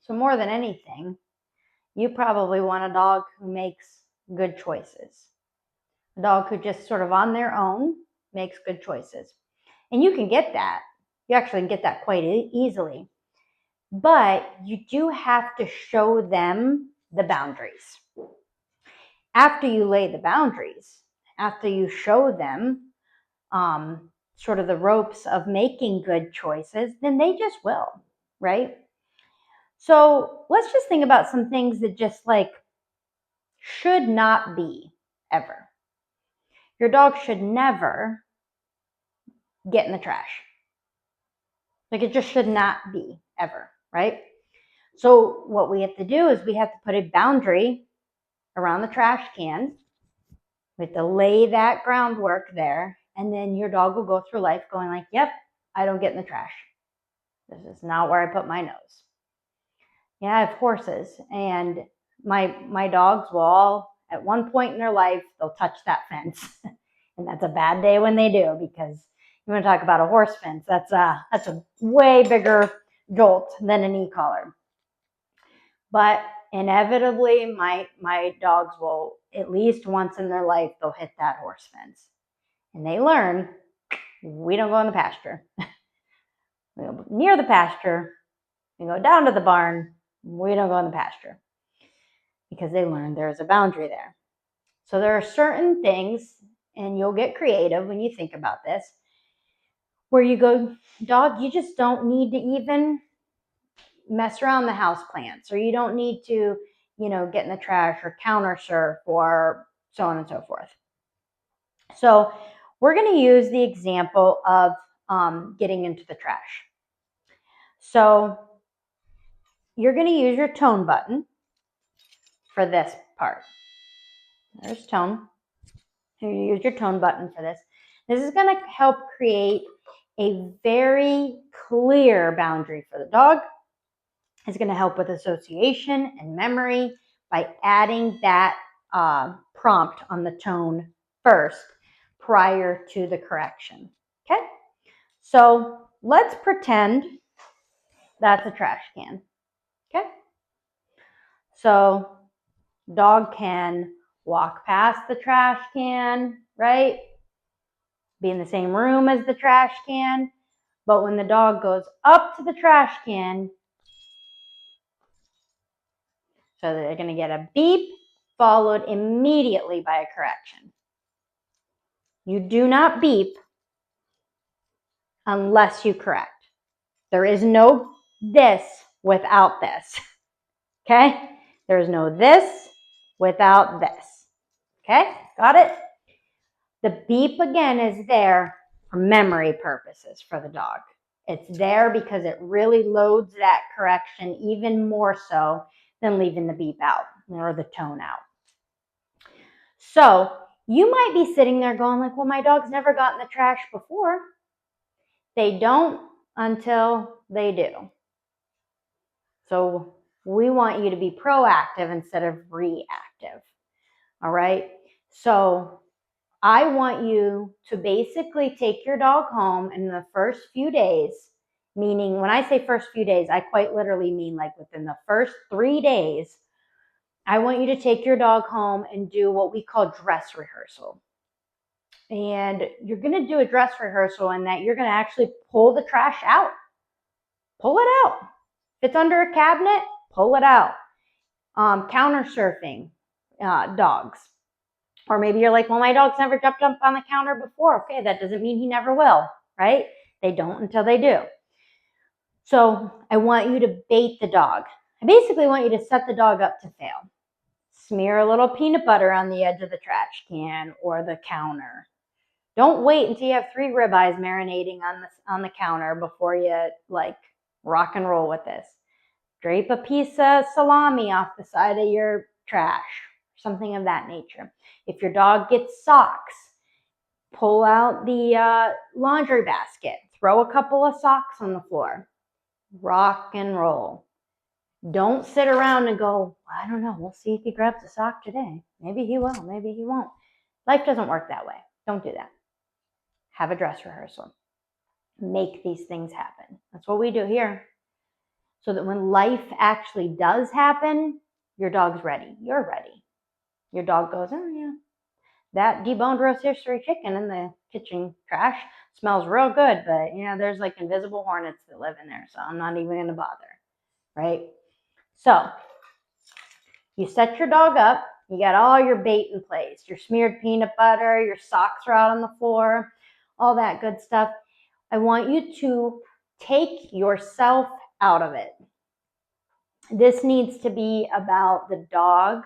So more than anything, you probably want a dog who makes good choices. A dog who just sort of on their own makes good choices. And you can get that. You actually can get that quite easily. But you do have to show them the boundaries. After you lay the boundaries, after you show them sort of the ropes of making good choices, then they just will, right? So let's just think about some things that just like should not be ever. Your dog should never get in the trash. Like it just should not be ever, right? So what we have to do is we have to put a boundary around the trash can. We have to lay that groundwork there, and then your dog will go through life going like, yep, I don't get in the trash. This is not where I put my nose. Yeah, I have horses, and my dogs will all, at one point in their life, they'll touch that fence. And that's a bad day when they do, because you want to talk about a horse fence, that's a way bigger jolt than an e-collar. But inevitably, my dogs will, at least once in their life, they'll hit that horse fence. And they learn, we don't go in the pasture. We go near the pasture, we go down to the barn, we don't go in the pasture. Because they learn there's a boundary there. So there are certain things, and you'll get creative when you think about this, where you go, dog, you just don't need to even mess around the house plants, or you don't need to, get in the trash or counter surf or so on and so forth. So we're going to use the example of getting into the trash. So you're going to use your tone button for this part. There's tone. You use your tone button for this. This is going to help create a very clear boundary for the dog. It's going to help with association and memory by adding that prompt on the tone first prior to the correction. Okay? So let's pretend that's a trash can. Okay? So dog can walk past the trash can, right? Be in the same room as the trash can. But when the dog goes up to the trash can, so they're going to get a beep followed immediately by a correction. You do not beep unless you correct. There is no this without this. Okay? There is no this without this. Okay? Got it? The beep again is there for memory purposes for the dog. It's there because it really loads that correction even more so than leaving the beep out or the tone out. So you might be sitting there going like, well, my dog's never gotten the trash before. They don't until they do. So we want you to be proactive instead of reactive. All right. So I want you to basically take your dog home in the first few days, meaning when I say first few days, I quite literally mean like within the first 3 days, I want you to take your dog home and do what we call dress rehearsal. And you're going to do a dress rehearsal in that you're going to actually pull the trash out. Pull it out. If it's under a cabinet, pull it out. Counter surfing dogs. Or maybe you're like, well, my dog's never jumped up on the counter before. Okay, that doesn't mean he never will, right? They don't until they do. So I want you to bait the dog. I basically want you to set the dog up to fail. Smear a little peanut butter on the edge of the trash can or the counter. Don't wait until you have 3 ribeyes marinating on the counter before you like rock and roll with this. Drape a piece of salami off the side of your trash, something of that nature. If your dog gets socks, pull out the laundry basket, throw a couple of socks on the floor. Rock and roll. Don't sit around and go, I don't know, we'll see if he grabs a sock today. Maybe he will, maybe he won't. Life doesn't work that way. Don't do that. Have a dress rehearsal. Make these things happen. That's what we do here. so that when life actually does happen, your dog's ready. You're ready. Your dog goes, oh yeah, that deboned rotisserie chicken in the kitchen trash smells real good, but there's like invisible hornets that live in there, so I'm not even gonna bother, right? So you set your dog up, you got all your bait in place, your smeared peanut butter, your socks are out on the floor, all that good stuff. I want you to take yourself out of it. This needs to be about the dog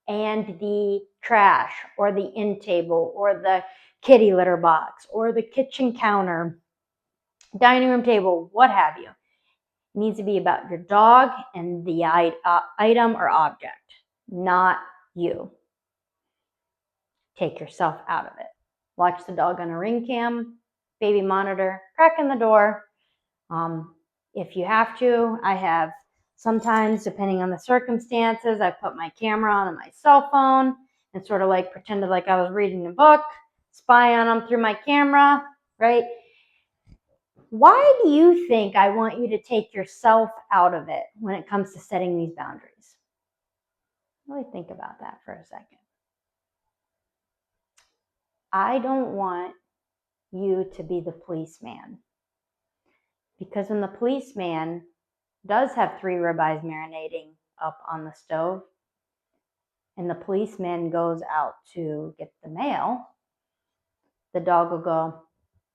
and the trash or the end table or the kitty litter box or the kitchen counter, dining room table, what have you. It needs to be about your dog and the item or object, not you. Take yourself out of it. Watch the dog on a ring cam, baby monitor, crack in the door. If you have to, I have sometimes, depending on the circumstances, I put my camera on my cell phone and sort of like pretended like I was reading a book, spy on them through my camera, right? Why do you think I want you to take yourself out of it when it comes to setting these boundaries? Really think about that for a second. I don't want you to be the policeman, because when the policeman does have 3 ribeyes marinating up on the stove, and the policeman goes out to get the mail, the dog will go,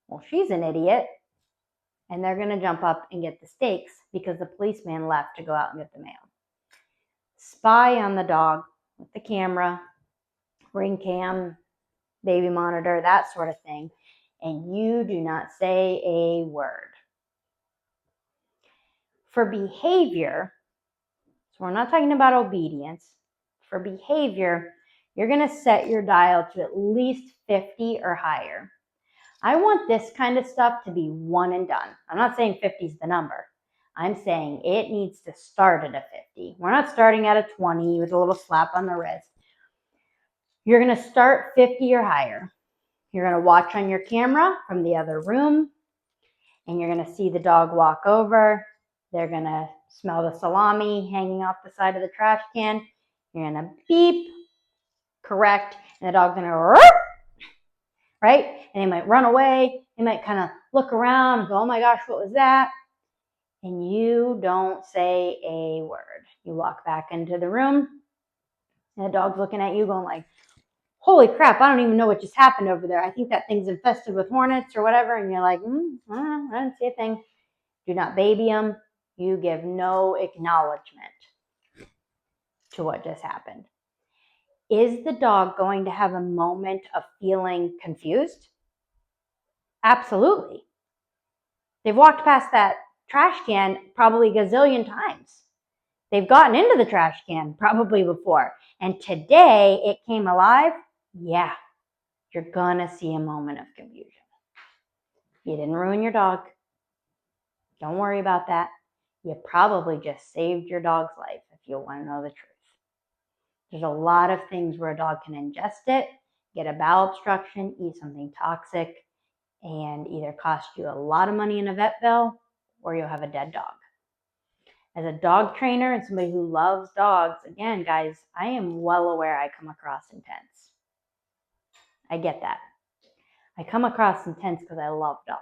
well, she's an idiot. And they're going to jump up and get the steaks because the policeman left to go out and get the mail. Spy on the dog with the camera, ring cam, baby monitor, that sort of thing. And you do not say a word. For behavior, so we're not talking about obedience. For behavior, you're going to set your dial to at least 50 or higher. I want this kind of stuff to be one and done. I'm not saying 50 is the number. I'm saying it needs to start at a 50. We're not starting at a 20 with a little slap on the wrist. You're going to start 50 or higher. You're going to watch on your camera from the other room, and you're going to see the dog walk over. They're going to smell the salami hanging off the side of the trash can. You're going to beep, correct, and the dog's going to, right? And they might run away. They might kind of look around and go, oh my gosh, what was that? And you don't say a word. You walk back into the room, and the dog's looking at you going like, holy crap, I don't even know what just happened over there. I think that thing's infested with hornets or whatever. And you're like, I didn't see a thing. Do not baby them. You give no acknowledgement to what just happened. Is the dog going to have a moment of feeling confused? Absolutely. They've walked past that trash can probably a gazillion times. They've gotten into the trash can probably before. And today it came alive. Yeah, you're going to see a moment of confusion. You didn't ruin your dog. Don't worry about that. You probably just saved your dog's life if you want to know the truth. There's a lot of things where a dog can ingest it, get a bowel obstruction, eat something toxic, and either cost you a lot of money in a vet bill or you'll have a dead dog. As a dog trainer and somebody who loves dogs, again, guys, I am well aware I come across intense. I get that. I come across intense because I love dogs.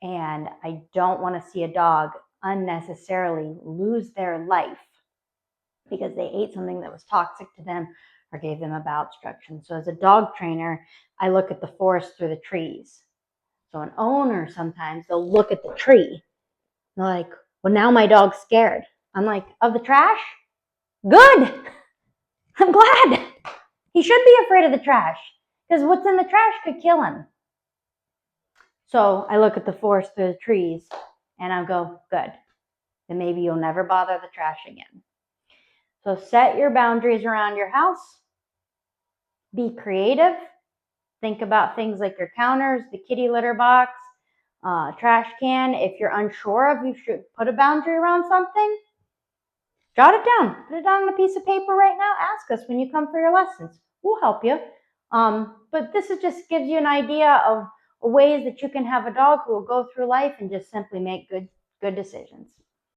And I don't want to see a dog unnecessarily lose their life because they ate something that was toxic to them or gave them a bowel obstruction. So as a dog trainer, I look at the forest through the trees. So an owner, sometimes they'll look at the tree. They're like, well, now my dog's scared. I'm like, of the trash? Good. I'm glad. He should be afraid of the trash because what's in the trash could kill him. So I look at the forest through the trees and I go, good. Then maybe you'll never bother the trash again. So set your boundaries around your house. Be creative. Think about things like your counters, the kitty litter box, trash can. If you're unsure if you should put a boundary around something, jot it down. Put it down on a piece of paper right now. Ask us when you come for your lessons. We'll help you. But this just gives you an idea of ways that you can have a dog who will go through life and just simply make good good decisions.